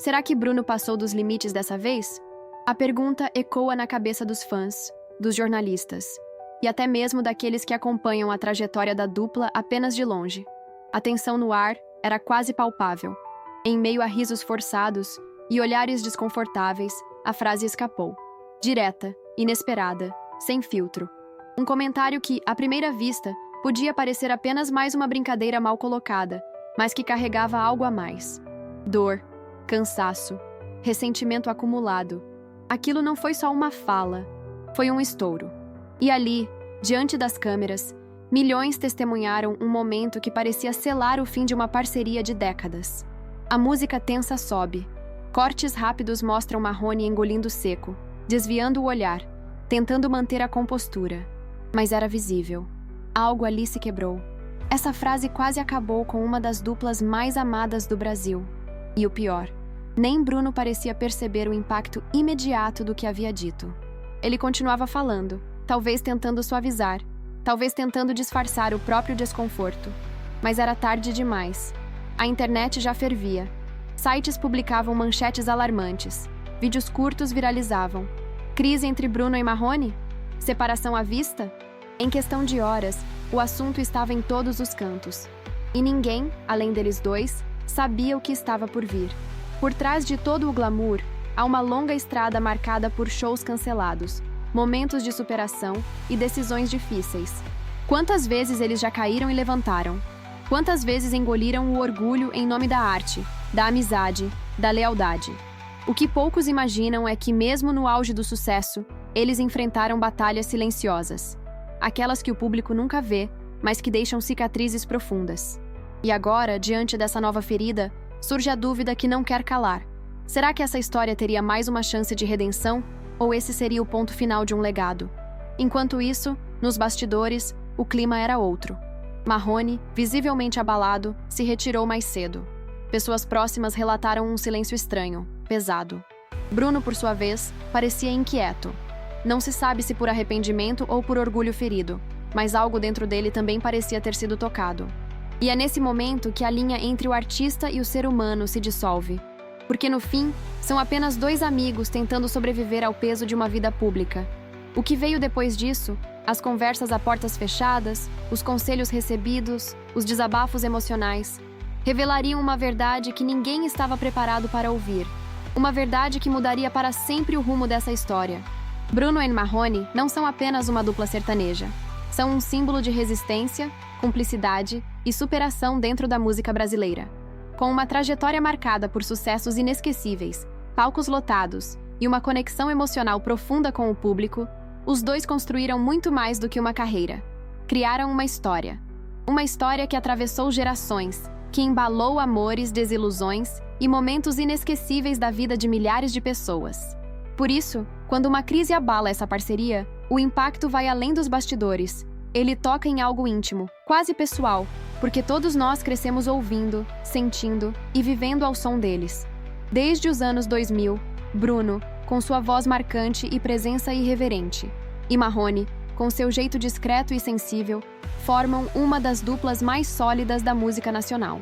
Será que Bruno passou dos limites dessa vez? A pergunta ecoa na cabeça dos fãs, dos jornalistas e até mesmo daqueles que acompanham a trajetória da dupla apenas de longe. A tensão no ar era quase palpável. Em meio a risos forçados e olhares desconfortáveis, a frase escapou. Direta, inesperada, sem filtro. Um comentário que, à primeira vista, podia parecer apenas mais uma brincadeira mal colocada, mas que carregava algo a mais. Dor, cansaço, ressentimento acumulado. Aquilo não foi só uma fala, foi um estouro. E ali, diante das câmeras, milhões testemunharam um momento que parecia selar o fim de uma parceria de décadas. A música tensa sobe. Cortes rápidos mostram Marrone engolindo seco, desviando o olhar, tentando manter a compostura. Mas era visível. Algo ali se quebrou. Essa frase quase acabou com uma das duplas mais amadas do Brasil. E o pior, nem Bruno parecia perceber o impacto imediato do que havia dito. Ele continuava falando, talvez tentando suavizar, talvez tentando disfarçar o próprio desconforto. Mas era tarde demais. A internet já fervia. Sites publicavam manchetes alarmantes. Vídeos curtos viralizavam. Crise entre Bruno e Marrone? Separação à vista? Em questão de horas, o assunto estava em todos os cantos. E ninguém, além deles dois, sabia o que estava por vir. Por trás de todo o glamour, há uma longa estrada marcada por shows cancelados, momentos de superação e decisões difíceis. Quantas vezes eles já caíram e levantaram? Quantas vezes engoliram o orgulho em nome da arte, da amizade, da lealdade? O que poucos imaginam é que, mesmo no auge do sucesso, eles enfrentaram batalhas silenciosas. Aquelas que o público nunca vê, mas que deixam cicatrizes profundas. E agora, diante dessa nova ferida, surge a dúvida que não quer calar. Será que essa história teria mais uma chance de redenção? Ou esse seria o ponto final de um legado? Enquanto isso, nos bastidores, o clima era outro. Marrone, visivelmente abalado, se retirou mais cedo. Pessoas próximas relataram um silêncio estranho, pesado. Bruno, por sua vez, parecia inquieto. Não se sabe se por arrependimento ou por orgulho ferido, mas algo dentro dele também parecia ter sido tocado. E é nesse momento que a linha entre o artista e o ser humano se dissolve. Porque no fim, são apenas dois amigos tentando sobreviver ao peso de uma vida pública. O que veio depois disso? As conversas a portas fechadas, os conselhos recebidos, os desabafos emocionais, revelariam uma verdade que ninguém estava preparado para ouvir. Uma verdade que mudaria para sempre o rumo dessa história. Bruno e Marrone não são apenas uma dupla sertaneja. São um símbolo de resistência, cumplicidade e superação dentro da música brasileira. Com uma trajetória marcada por sucessos inesquecíveis, palcos lotados e uma conexão emocional profunda com o público, os dois construíram muito mais do que uma carreira. Criaram uma história. Uma história que atravessou gerações, que embalou amores, desilusões e momentos inesquecíveis da vida de milhares de pessoas. Por isso, quando uma crise abala essa parceria, o impacto vai além dos bastidores. Ele toca em algo íntimo, quase pessoal, porque todos nós crescemos ouvindo, sentindo e vivendo ao som deles. Desde os anos 2000, Bruno, com sua voz marcante e presença irreverente, e Marrone, com seu jeito discreto e sensível, formam uma das duplas mais sólidas da música nacional.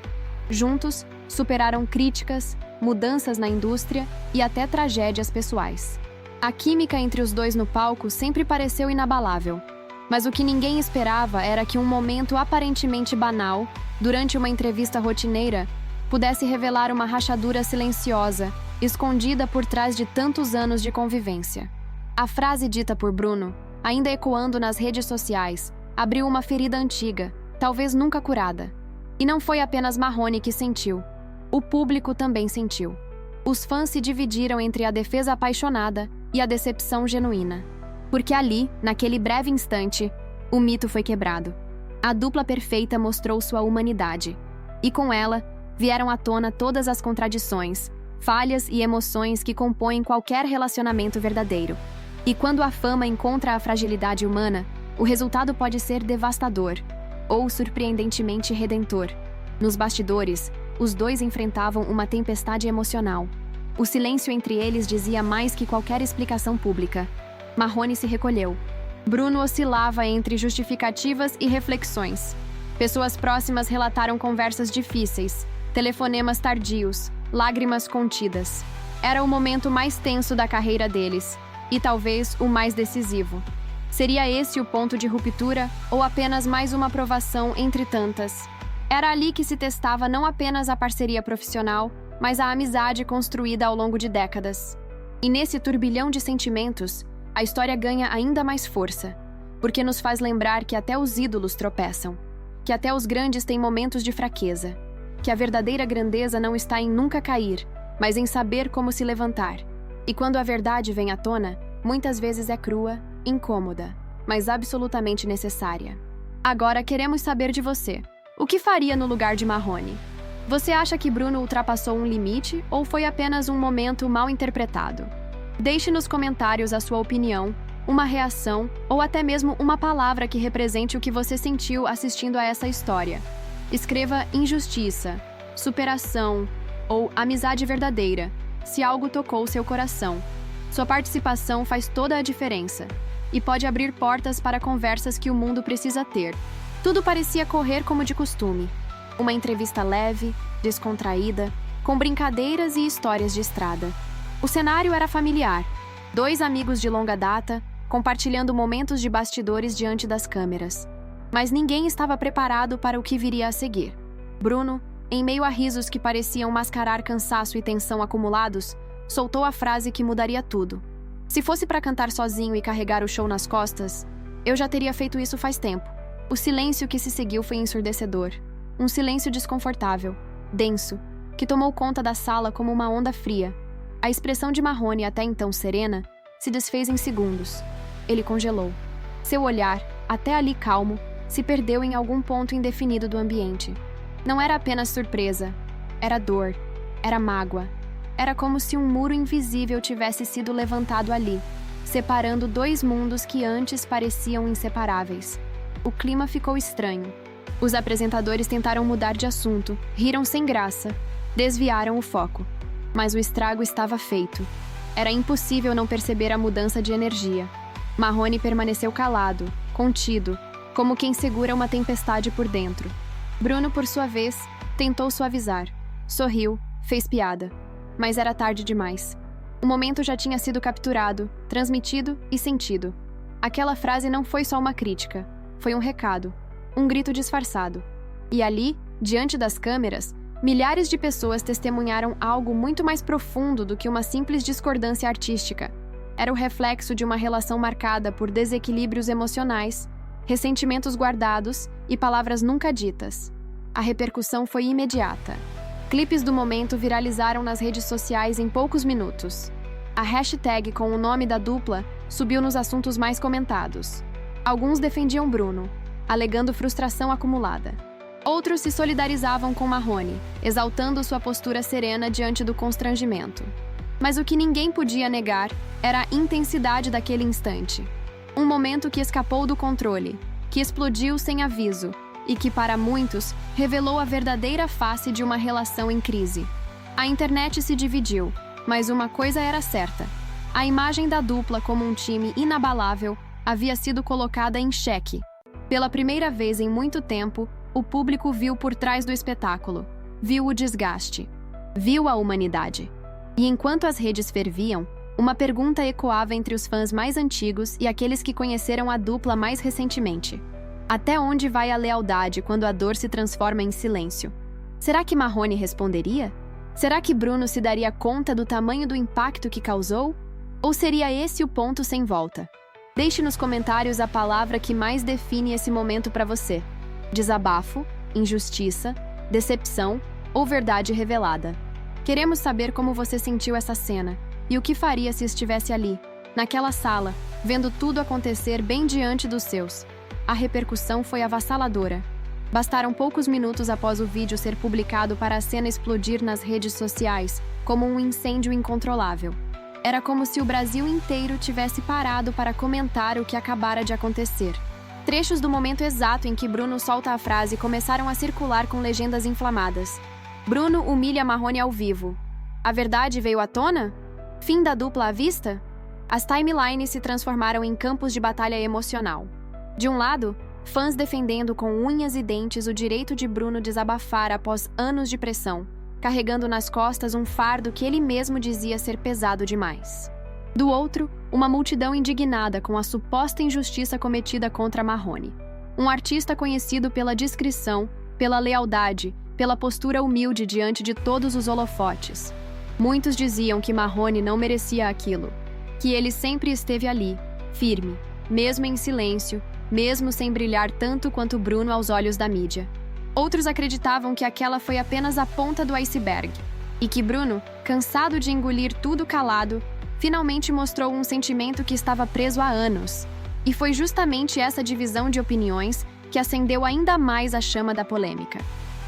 Juntos, superaram críticas, mudanças na indústria e até tragédias pessoais. A química entre os dois no palco sempre pareceu inabalável. Mas o que ninguém esperava era que um momento aparentemente banal, durante uma entrevista rotineira, pudesse revelar uma rachadura silenciosa, escondida por trás de tantos anos de convivência. A frase dita por Bruno, ainda ecoando nas redes sociais, abriu uma ferida antiga, talvez nunca curada. E não foi apenas Marrone que sentiu. O público também sentiu. Os fãs se dividiram entre a defesa apaixonada e a decepção genuína. Porque ali, naquele breve instante, o mito foi quebrado. A dupla perfeita mostrou sua humanidade. E com ela, vieram à tona todas as contradições, falhas e emoções que compõem qualquer relacionamento verdadeiro. E quando a fama encontra a fragilidade humana, o resultado pode ser devastador, ou surpreendentemente redentor. Nos bastidores, os dois enfrentavam uma tempestade emocional. O silêncio entre eles dizia mais que qualquer explicação pública. Marrone se recolheu. Bruno oscilava entre justificativas e reflexões. Pessoas próximas relataram conversas difíceis, telefonemas tardios, lágrimas contidas. Era o momento mais tenso da carreira deles, e talvez o mais decisivo. Seria esse o ponto de ruptura ou apenas mais uma provação entre tantas? Era ali que se testava não apenas a parceria profissional, mas a amizade construída ao longo de décadas. E nesse turbilhão de sentimentos, a história ganha ainda mais força, porque nos faz lembrar que até os ídolos tropeçam, que até os grandes têm momentos de fraqueza, que a verdadeira grandeza não está em nunca cair, mas em saber como se levantar. E quando a verdade vem à tona, muitas vezes é crua, incômoda, mas absolutamente necessária. Agora queremos saber de você. O que faria no lugar de Marrone? Você acha que Bruno ultrapassou um limite ou foi apenas um momento mal interpretado? Deixe nos comentários a sua opinião, uma reação ou até mesmo uma palavra que represente o que você sentiu assistindo a essa história. Escreva injustiça, superação ou amizade verdadeira, se algo tocou seu coração. Sua participação faz toda a diferença e pode abrir portas para conversas que o mundo precisa ter. Tudo parecia correr como de costume. Uma entrevista leve, descontraída, com brincadeiras e histórias de estrada. O cenário era familiar. 2 amigos de longa data, compartilhando momentos de bastidores diante das câmeras. Mas ninguém estava preparado para o que viria a seguir. Bruno, em meio a risos que pareciam mascarar cansaço e tensão acumulados, soltou a frase que mudaria tudo. Se fosse para cantar sozinho e carregar o show nas costas, eu já teria feito isso faz tempo. O silêncio que se seguiu foi ensurdecedor. Um silêncio desconfortável, denso, que tomou conta da sala como uma onda fria. A expressão de Marrone, até então serena, se desfez em segundos. Ele congelou. Seu olhar, até ali calmo, se perdeu em algum ponto indefinido do ambiente. Não era apenas surpresa. Era dor. Era mágoa. Era como se um muro invisível tivesse sido levantado ali, separando 2 mundos que antes pareciam inseparáveis. O clima ficou estranho. Os apresentadores tentaram mudar de assunto, riram sem graça, desviaram o foco. Mas o estrago estava feito. Era impossível não perceber a mudança de energia. Marrone permaneceu calado, contido, como quem segura uma tempestade por dentro. Bruno, por sua vez, tentou suavizar. Sorriu, fez piada. Mas era tarde demais. O momento já tinha sido capturado, transmitido e sentido. Aquela frase não foi só uma crítica, foi um recado, um grito disfarçado. E ali, diante das câmeras, milhares de pessoas testemunharam algo muito mais profundo do que uma simples discordância artística. Era o reflexo de uma relação marcada por desequilíbrios emocionais, ressentimentos guardados e palavras nunca ditas. A repercussão foi imediata. Clipes do momento viralizaram nas redes sociais em poucos minutos. A hashtag com o nome da dupla subiu nos assuntos mais comentados. Alguns defendiam Bruno, alegando frustração acumulada. Outros se solidarizavam com Marrone, exaltando sua postura serena diante do constrangimento. Mas o que ninguém podia negar era a intensidade daquele instante. Um momento que escapou do controle, que explodiu sem aviso e que, para muitos, revelou a verdadeira face de uma relação em crise. A internet se dividiu, mas uma coisa era certa. A imagem da dupla como um time inabalável havia sido colocada em xeque. Pela primeira vez em muito tempo, o público viu por trás do espetáculo, viu o desgaste, viu a humanidade. E enquanto as redes ferviam, uma pergunta ecoava entre os fãs mais antigos e aqueles que conheceram a dupla mais recentemente. Até onde vai a lealdade quando a dor se transforma em silêncio? Será que Marrone responderia? Será que Bruno se daria conta do tamanho do impacto que causou? Ou seria esse o ponto sem volta? Deixe nos comentários a palavra que mais define esse momento para você. Desabafo, injustiça, decepção ou verdade revelada. Queremos saber como você sentiu essa cena e o que faria se estivesse ali, naquela sala, vendo tudo acontecer bem diante dos seus. A repercussão foi avassaladora. Bastaram poucos minutos após o vídeo ser publicado para a cena explodir nas redes sociais, como um incêndio incontrolável. Era como se o Brasil inteiro tivesse parado para comentar o que acabara de acontecer. Trechos do momento exato em que Bruno solta a frase começaram a circular com legendas inflamadas. Bruno humilha Marrone ao vivo. A verdade veio à tona? Fim da dupla à vista? As timelines se transformaram em campos de batalha emocional. De um lado, fãs defendendo com unhas e dentes o direito de Bruno desabafar após anos de pressão, carregando nas costas um fardo que ele mesmo dizia ser pesado demais. Do outro, uma multidão indignada com a suposta injustiça cometida contra Marrone. Um artista conhecido pela discrição, pela lealdade, pela postura humilde diante de todos os holofotes. Muitos diziam que Marrone não merecia aquilo, que ele sempre esteve ali, firme, mesmo em silêncio, mesmo sem brilhar tanto quanto Bruno aos olhos da mídia. Outros acreditavam que aquela foi apenas a ponta do iceberg, e que Bruno, cansado de engolir tudo calado, finalmente mostrou um sentimento que estava preso há anos. E foi justamente essa divisão de opiniões que acendeu ainda mais a chama da polêmica.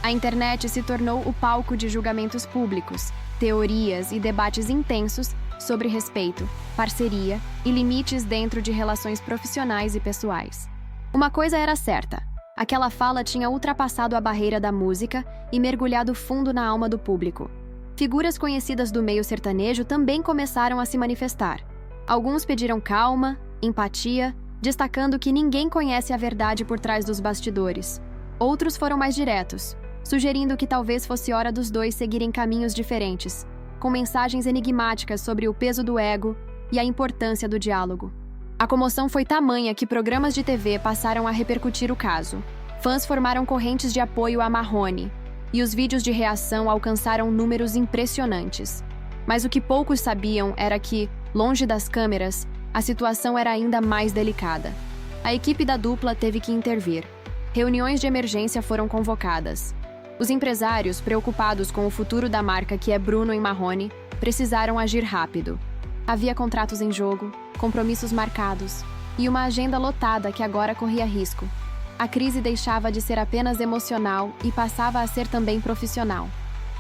A internet se tornou o palco de julgamentos públicos, teorias e debates intensos sobre respeito, parceria e limites dentro de relações profissionais e pessoais. Uma coisa era certa: aquela fala tinha ultrapassado a barreira da música e mergulhado fundo na alma do público. Figuras conhecidas do meio sertanejo também começaram a se manifestar. Alguns pediram calma, empatia, destacando que ninguém conhece a verdade por trás dos bastidores. Outros foram mais diretos, sugerindo que talvez fosse hora dos dois seguirem caminhos diferentes, com mensagens enigmáticas sobre o peso do ego e a importância do diálogo. A comoção foi tamanha que programas de TV passaram a repercutir o caso. Fãs formaram correntes de apoio a Marrone, e os vídeos de reação alcançaram números impressionantes. Mas o que poucos sabiam era que, longe das câmeras, a situação era ainda mais delicada. A equipe da dupla teve que intervir. Reuniões de emergência foram convocadas. Os empresários, preocupados com o futuro da marca que é Bruno e Marrone, precisaram agir rápido. Havia contratos em jogo, compromissos marcados e uma agenda lotada que agora corria risco. A crise deixava de ser apenas emocional e passava a ser também profissional.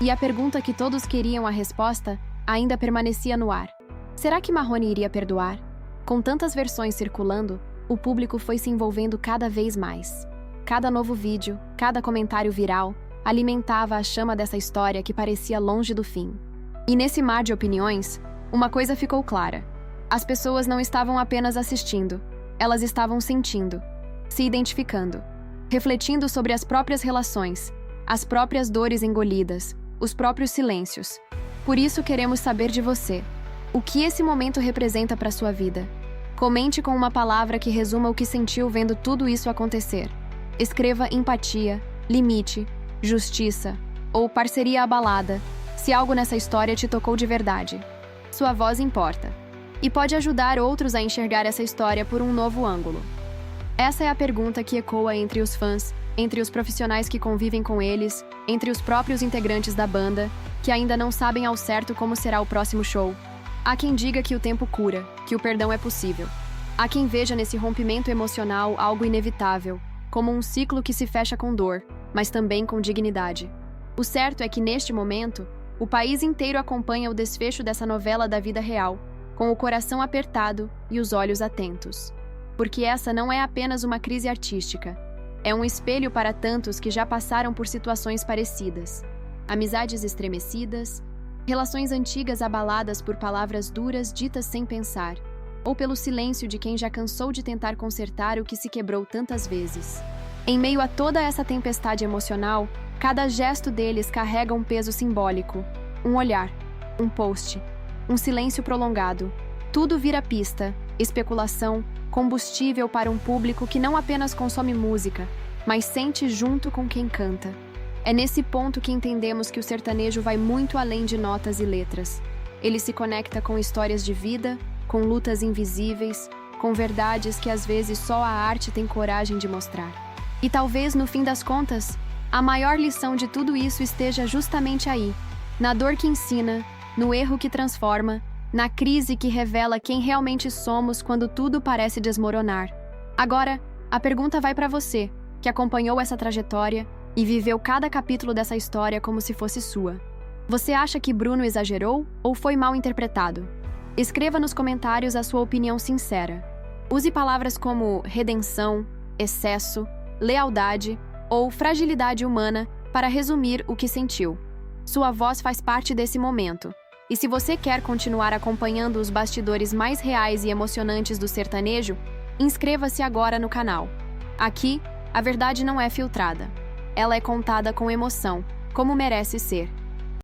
E a pergunta que todos queriam a resposta ainda permanecia no ar. Será que Marrone iria perdoar? Com tantas versões circulando, o público foi se envolvendo cada vez mais. Cada novo vídeo, cada comentário viral, alimentava a chama dessa história que parecia longe do fim. E nesse mar de opiniões, uma coisa ficou clara. As pessoas não estavam apenas assistindo, elas estavam sentindo, se identificando, refletindo sobre as próprias relações, as próprias dores engolidas, os próprios silêncios. Por isso queremos saber de você. O que esse momento representa para sua vida? Comente com uma palavra que resuma o que sentiu vendo tudo isso acontecer. Escreva empatia, limite, justiça ou parceria abalada, se algo nessa história te tocou de verdade. Sua voz importa e pode ajudar outros a enxergar essa história por um novo ângulo. Essa é a pergunta que ecoa entre os fãs, entre os profissionais que convivem com eles, entre os próprios integrantes da banda, que ainda não sabem ao certo como será o próximo show. Há quem diga que o tempo cura, que o perdão é possível. Há quem veja nesse rompimento emocional algo inevitável, como um ciclo que se fecha com dor, mas também com dignidade. O certo é que, neste momento, o país inteiro acompanha o desfecho dessa novela da vida real, com o coração apertado e os olhos atentos. Porque essa não é apenas uma crise artística. É um espelho para tantos que já passaram por situações parecidas. Amizades estremecidas, relações antigas abaladas por palavras duras ditas sem pensar, ou pelo silêncio de quem já cansou de tentar consertar o que se quebrou tantas vezes. Em meio a toda essa tempestade emocional, cada gesto deles carrega um peso simbólico. Um olhar, um post, um silêncio prolongado. Tudo vira pista, especulação, combustível para um público que não apenas consome música, mas sente junto com quem canta. É nesse ponto que entendemos que o sertanejo vai muito além de notas e letras. Ele se conecta com histórias de vida, com lutas invisíveis, com verdades que às vezes só a arte tem coragem de mostrar. E talvez, no fim das contas, a maior lição de tudo isso esteja justamente aí, na dor que ensina, no erro que transforma, na crise que revela quem realmente somos quando tudo parece desmoronar. Agora, a pergunta vai para você, que acompanhou essa trajetória e viveu cada capítulo dessa história como se fosse sua. Você acha que Bruno exagerou ou foi mal interpretado? Escreva nos comentários a sua opinião sincera. Use palavras como redenção, excesso, lealdade ou fragilidade humana para resumir o que sentiu. Sua voz faz parte desse momento. E se você quer continuar acompanhando os bastidores mais reais e emocionantes do sertanejo, inscreva-se agora no canal. Aqui, a verdade não é filtrada. Ela é contada com emoção, como merece ser.